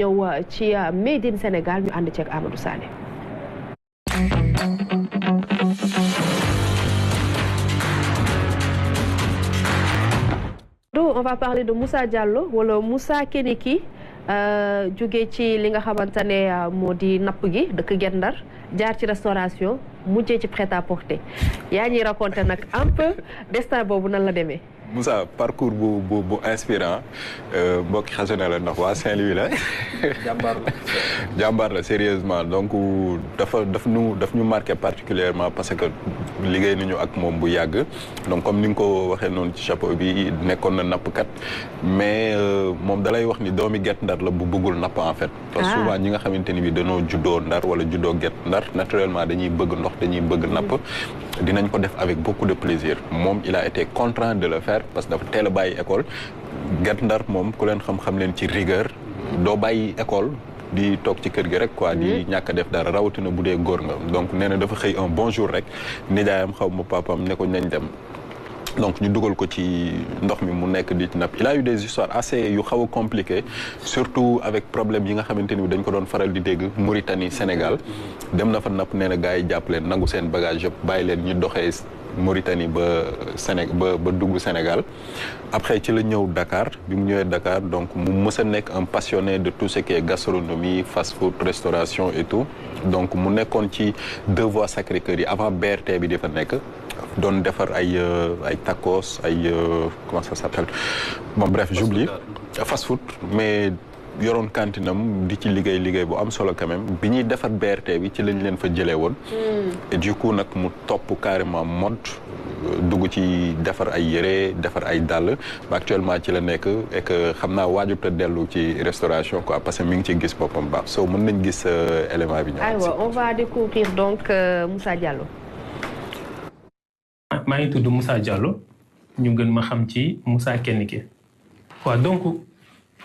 ñëw ci Made in Sénégal ñu ànd ci ak Amadou Sané. On va parler de Moussa Diallo wala Moussa Keniki jóge ci li nga xamante ne moo di napp gi dëkk Guet Ndar jaar ci restauration mujjee ci prêt-à-porter yaa ñuy raconter nag un peu destin boobu nan la demee. Moussa parcours bu inspirant mbokki xasana la ndax waa Saint-Louis la. jàmbaar la sérieusement donc daf ñu marqué particulièrement parce que liggéey nañu ak moom bu yàgg donc comme ni nga ko waxee noonu ci chapeau bi nekkoon na nappkat mais moom dalay wax ni doomi Guet Ndar la bu bëggul napp en fait. parce que souvent ñi nga xamante ni bi dañoo juddoo Ndar wala juddoo Guet Ndar naturellement dañuy bëgg ndox dañuy bëgg napp dinañ ko def avec beaucoup de plaisir moom il a été contraint de le faire parce que dafa teel a bàyyi école Guet Ndar moom ku leen xam-xam leen ci rigueur doo bàyyi école di toog ci kër gi rek quoi di ñàkk a def dara rawatina bu dee góor nga donc nee na dafa xëy un bon jour rek nijaayam xaw ma papam ne ko nañ dem donc ñu dugal ko ci ndox mi mu nekk di ci napp il a eu des histoires assez yu xaw a compliquées surtout avec problème yi nga xamante ni dañ ko doon faral di dégg Mauritanie Sénégal dem na fa napp nee na gars yi jàpp leen nangu seen bagage yëpp bàyyi leen ñu doxee Mauritanie ba ba dugg Sénégal après ci la ñëw Dakar bi mu ñëwee Dakar donc mu mës a nekk un passionné de tout ce qui est gastronomie fast food restauration et tout donc mu nekkoon ci deux voies Sacré-Cœur yi avant BRT bi di fa nekk doon defar ay tacos ay comment ça s'appelle bon bref j'oublie fast food mais yoroon kantinam di ci liggéey bu am solo quand même bi ñuy defar BRT bi ci lañ leen fa jëlee woon et du coup nag mu topp carrément mode dugg ci defar ay yére defar ay dàll ba actuellement ci la nekk et que xam naa waajut a dellu ci restauration quoi parce que mi ngi ci gis boppam baax so mën nañ gis élément bi. aywa on va découvrir donc Moussa Diallo. maa ngi tudd Moussa Diallo ñu gën ma xam ci Moussa Keniki waaw donc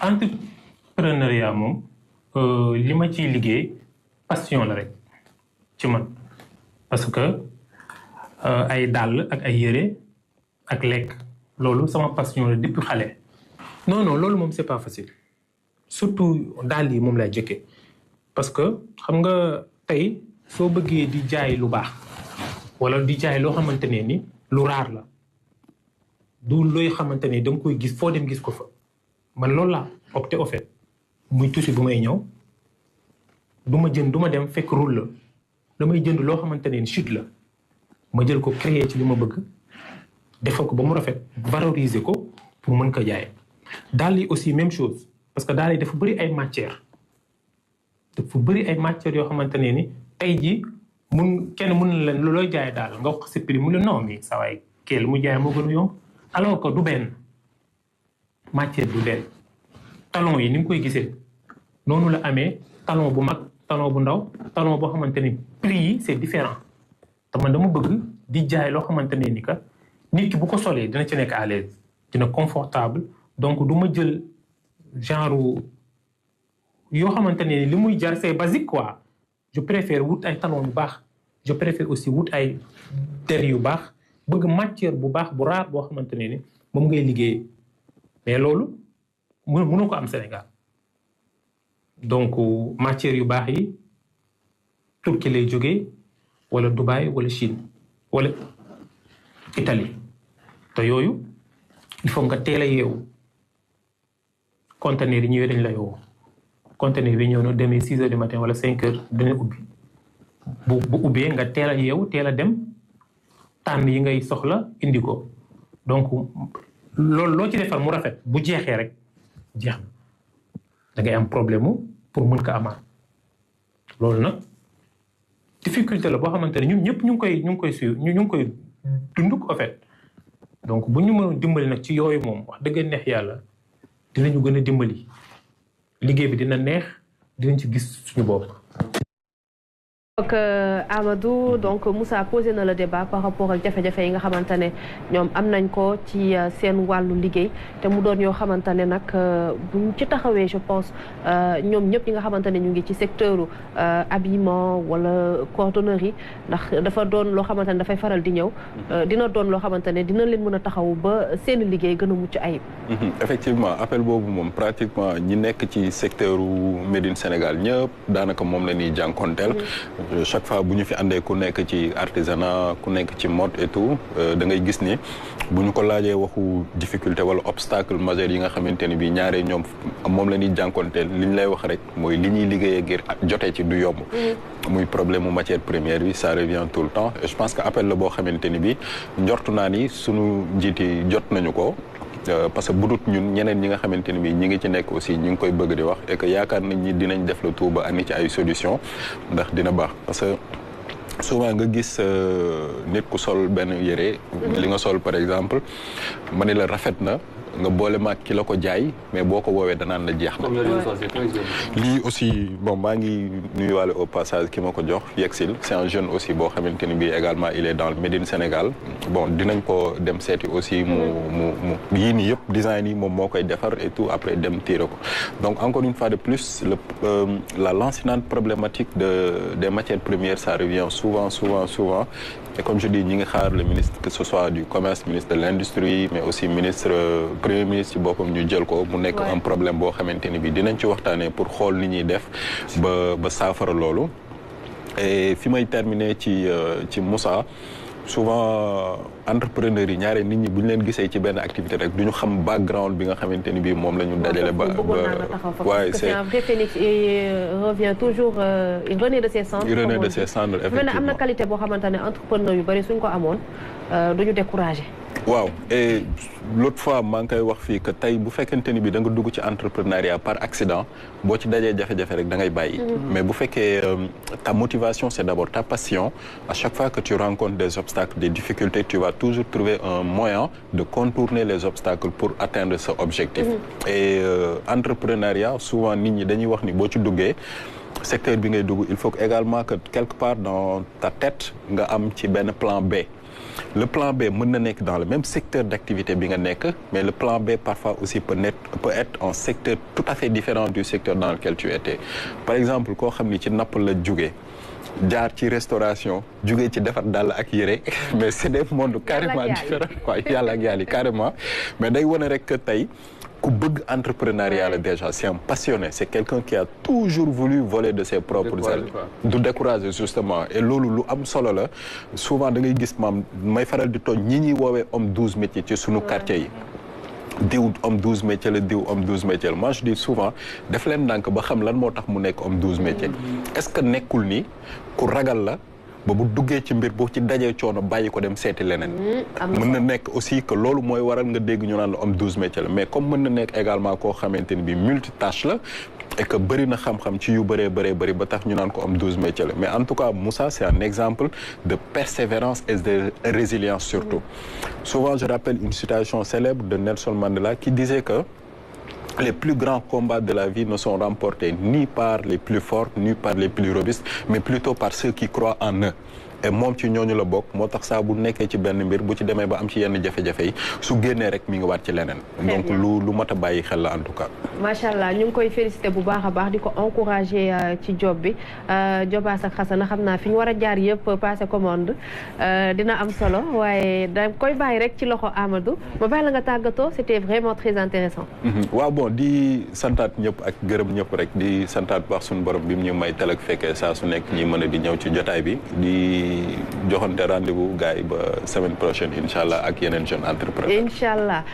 entrepreneuriat moom li ma ciy liggéey passion la rek ci man parce que ay dàll ak ay yére ak lekk loolu sama passion la depuis xale. non loolu moom c'est pas facile surtout dàll yi moom lay jëkkee parce que xam nga tey soo bëggee di jaay lu baax wala di jaay loo xamante ne ni lu raar la du looy xamante ne da nga koy gis foo dem gis ko fa man loolu laa opté au fait. muy tuuti bu may ñëw du ma dem fekk roule la damay jënd loo xamante ne chute la ma jël ko créer ci li ma bëgg defal ko ba mu rafet valoriser ko pour mën ko jaay. daal yi aussi même chose parce que daal yi dafa bëri ay matières yoo xamante ne ni tey jii kenn mun na leen looy jaay daal nga wax sa prix mu ne non mais saa waay keel mu jaay moo gën a yomb alors que du benn matière du benn. talon yi ni nga koy gisee noonu la amee talon bu mag talon bu ndaw talon boo xamante ni prix yi c'est différent te man dama bëgg di jaay loo xamante ne ni que nit ki bu ko solee dina ci nekk à l'aise dina confortable donc du ma jël genre yoo xamante ne ni li muy jar c'est basique quoi je préfère wut ay talon yu baax je préfère aussi wut ay der yu baax bëgg matière bu baax bu raar boo xamante ne ni moom ngay liggéey mais loolu mënu ko am Sénégal donc matière yu baax yi Turquie lay jógee wala Dubaï wala Chine wala Italie te yooyu il faut nga teel a yeewu conteneur yi ñëwee dañ la yeewu conteneur bi ñëw na demee 6 heures du matin wala 5 heures dina ubbi bu ubbee nga teel a yeewu teel a dem tànn yi ngay soxla indi ko donc loolu loo ci defar mu rafet bu jeexee rek jeex na da ngay am problème pour mën ko amaat loolu nag difficulté la boo xamante ne ñun ñëpp ñu ngi koy dund en fait donc bu ñu mën dimbali nag ci yooyu moom wax dëgg neex yàlla dinañu gën a dimbali liggéey bi dina neex dinañ ci gis suñu bopp. donc Amadou donc Moussa posé na le débat par rapport ak jafe-jafe yi nga xamante ne ñoom am nañ ko ci seen wàllu liggéey te mu doon yoo xamante ne nag buñ ci taxawee je pense ñoom ñëpp ñi nga xamante ne ñu ngi ci secteur habillement wala cordonnerie ndax dafa doon loo xamante ne dafay faral di ñëw dina doon loo xamante ne dina leen mën a taxaw ba seen liggéey gën a mucc ayib. effectivement appel boobu moom pratiquement ñi nekk ci secteur Made in Sénégal ñëpp daanaka moom la ñuy jànkonteel. chaque fois bu ñu fi àndee ku nekk ci artisanat ku nekk ci mode et tout da ngay gis ni bu ñu ko laajee waxu difficulté wala obstacle majeur yi nga xamante ni bii ñaaree ñoom moom la ñuy jànkonteel li ñu lay wax rek mooy li ñuy liggéeyee ngir jotee ci du yomb. muy problème mu matière première bi ça revient tout le temps et je pense que appel la boo xamante ni bii njortu naa ni sunu njiit yi jot nañu ko. parce que budut ñun ñeneen ñi nga xamante ni bii ñi ngi ci nekk aussi ñi ngi koy bëgg di wax et que yaakaar nañ ñi dinañ def le tout ba andi ci ay solution ndax dina baax parce que souvent nga gis nit ku sol benn yére li nga sol par exemple ma ne la rafet na nga boole maag ki la ko jaay mais boo ko woowee danaan la jeex na lii aussi bon maa ngi nuyuwaale au passage ki ma ko jox Yexil c'est un jeune aussi boo xamante ni bii également il est dans le Made in Sénégal bon dinañ ko dem seeti aussi mu yii nii yëpp design yi moom moo koy defar et tout après dem tiire ko donc encore une fois de plus la lancinante problématique des matières premières ça revient souvent et comme je dis ñi ngi xaar le ministre que ce soit du commerce ministre de l'industrie mais aussi ministre premier ministre ci boppam ñu jël ko mu nekk un problème boo xamante ni bi dinañ ci waxtaanee pour xool ni ñuy def ba saafara loolu et fi may terminer ci Moussa souvent entrepreneurs yi ñaare nit ñi bu ñu leen gisee ci benn activité rek du ñu xam background bi nga xamante ni bii moom la ñu dajale ba waaye c'est un vrai phénix et revient toujours il renaît de ses cendres effectivement am na qualité boo xamante ne entrepreneur yu bari suñ ko amoon du ñu découragé waaw et l'autre fois maa ngi koy wax fii que tey bu fekkente ni bi da nga dugg ci entrepreneuriat par accident boo ci dajee jafe-jafe rek da ngay bàyyi mais bu fekkee ta motivation c'est d'abord ta passion à chaque fois que tu rencontres des obstacles des difficultés tu vas toujours trouver un moyen de contourner les obstacles pour atteindre ce objectif et entrepreneuriat souvent nit ñi dañuy wax ni boo ci duggee secteur bi ngay dugg il faut également que quelque part dans ta tête nga am ci benn plan B. Le plan B mën na nekk dans le même secteur d'activité bi nga nekk mais le plan B parfois aussi peut être un secteur tout à fait différent du secteur dans lequel tu étais par exemple koo xam ni ci napp la jógee jaar ci restauration jógee ci defar dàll ak yére mais c'est des mondes carrément différents quoi yàlla ak yàlla carrément mais day wane rek que tey ku bëgg entrepreneuriat la déjà c'est un passionné c'est quelqu'un qui a toujours voulu voler de ses propres ailes du décourager justement et loolu lu am solo la souvent da ngay gis maam may faral di tooñ ñi ñuy woowee homme 12 métiers ci sunu quartier yi diw homme 12 métiers la diw homme 12 métiers la moi je dis souvent def leen ndànk ba xam lan moo tax mu nekk homme 12 métiers est-ce que nekkul ni ku ragal la ba bu duggee ci mbir boo ci dajee coono bàyyi ko dem seeti leneen mën na nekk aussi que loolu mooy waral nga dégg ñu naan la homme 12 métiers la mais comme mën na nekk également koo xamante ni bi multitâche la et que bëri na xam-xam ci yu bëree ba tax ñu naan ko homme 12 métiers la mais en tout cas Moussa c'est un exemple de persévérance et de résilience surtout souvent je rappelle une citation célèbre de Nelson Mandela qui disait que les plus grands combats de la vie ne sont remportés ni par les plus forts ni par les plus robustes mais plutôt par ceux qui croient en eux et moom ci ñooñu la bokk moo tax saa bu nekkee ci benn mbir bu ci demee ba am ci yenn jafe-jafe yi su génnee rek mi ngi waat ci leneen donc lu mat a bàyyi xel la en tout cas macha allah ñu ngi koy féliciter bu baax a baax di ko encourager ci job bi Jobaas ak Xasana xam naa fi ñu war a jaar yëpp passer commande dina am solo waaye da koy bàyyi rek ci loxo Amadou ma bàyyi la nga tàggatoo c'était vraiment très intéressant waaw bon di santaat ñëpp ak gërëm ñëpp rek di santaat baax suñu borom bi mu ñu may talak fekkee saa su nekk ñi mën a di ñëw ci jotaay bi di joxante rendez-vous gars yi ba semaine prochaine incha allah ak yeneen jeunes entrepreneurs. Incha allah.